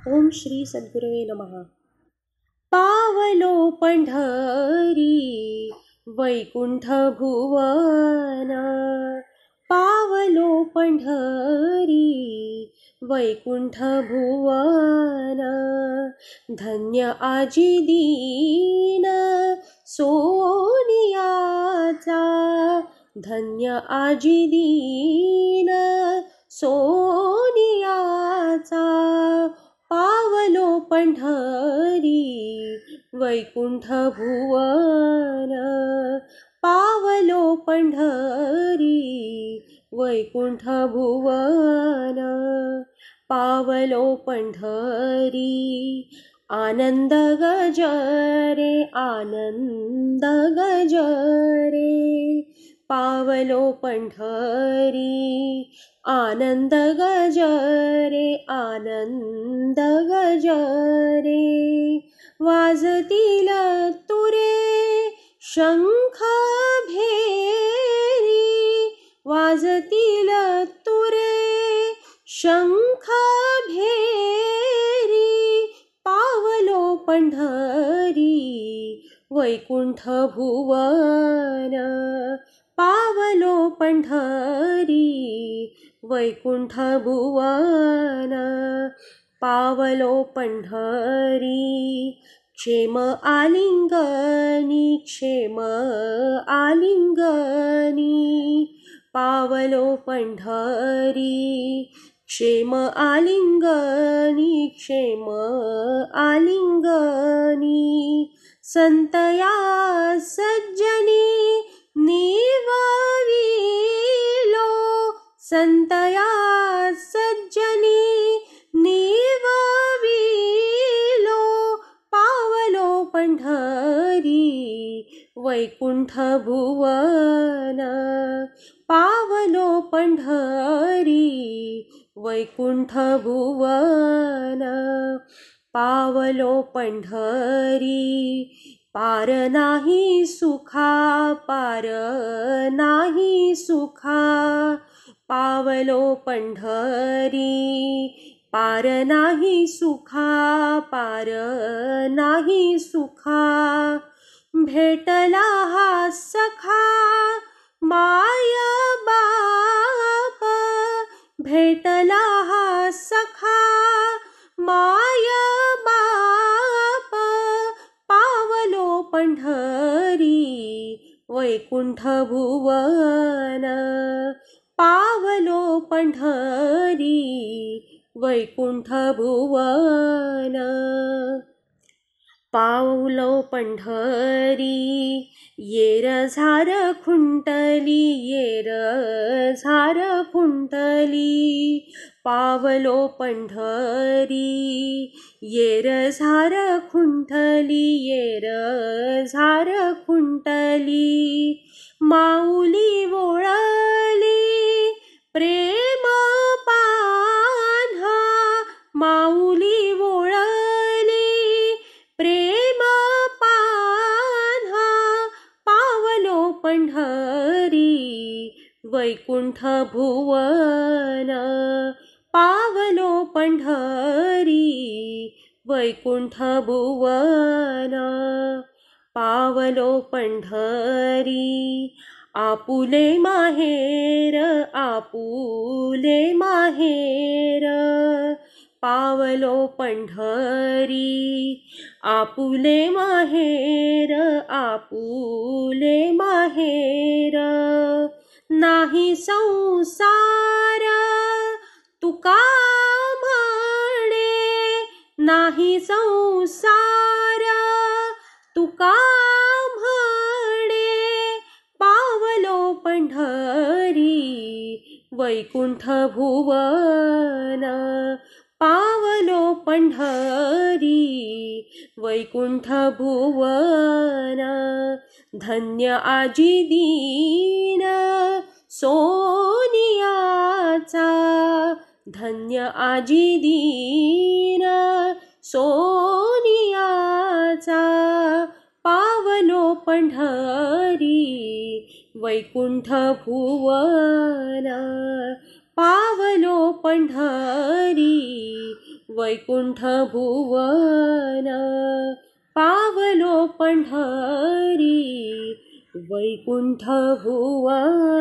ओम श्री सद्गुरुवे नमः. पावलो पंढरी वैकुंठ भुवन, पावलो पंढरी वैकुंठ भुवन. धन्य आजी दीन सोनियाचा, धन्य आजी दीन सोनियाचा. पावलो पंढरी वैकुंठ भुवन, पावलो पंढरी वैकुंठ भुवन. पावलो पंढरी आनंद गजरे, आनंद गजरे. पावलो पंढरी आनंद गजरे, आनंद गजरे. वाजतील तुरे शंख भेरी, वाजतील तुरे शंख भेरी. पावलो पंढरी वैकुंठ भुवन, पावलो पंढरी वैकुंठ भुवन. पावलो पंढरी क्षेम आलिंगनी, क्षेम आलिंगनी. पावलो पंढरी क्षेम आलिंगनी, क्षेम आलिंगनी. संतया सज्जनी निवविलो, संतया सज्जनी निवविलो. पावलो पंढरी वैकुंठ भुवन, पावलो पंढरी वैकुंठ भुवन. पावलो पंढरी पार नाही सुखा, पार नाही सुखा. पावलो पंढरी पार नाही सुखा, पार नाही सुखा. भेटला हा सखा माय बाप, भेटला हा सखा माय बाप. पावलो पंढरी वैकुंठ भुवन, पावलो पंढरी वैकुंठ भुवन. पावलो पंढरी येर झार खुंटली, येर झार खुंटली. पावलो पंढरी येर झार खुंटली, येर झार खुंटली. माऊली वोळली प्रेम पान्हा, माऊली वोळली प्रेम पान्हा. पावलो पंढरी वैकुंठ भुवन, पावलो पंढरी वैकुंठ भुवन. पावलो पंढरी आपुले माहेर, आपुले माहेर. पावलो पंढरी आपुले माहेर, आपुले माहेर. नाही संसार तुका म्हणे, नाही संसार तुका म्हणे. पावलो पंढरी वैकुंठ भुवन, पावलो पंढरी वैकुंठ भुवन. धन्य आजी दीन सोनियाचा, धन्य आजी दीन सोनियाचा. पावलो पंढरी वैकुंठ भुवन, पावलो पंढरी वैकुंठ भुवन पावलो पंढरी वैकुंठ भुवन.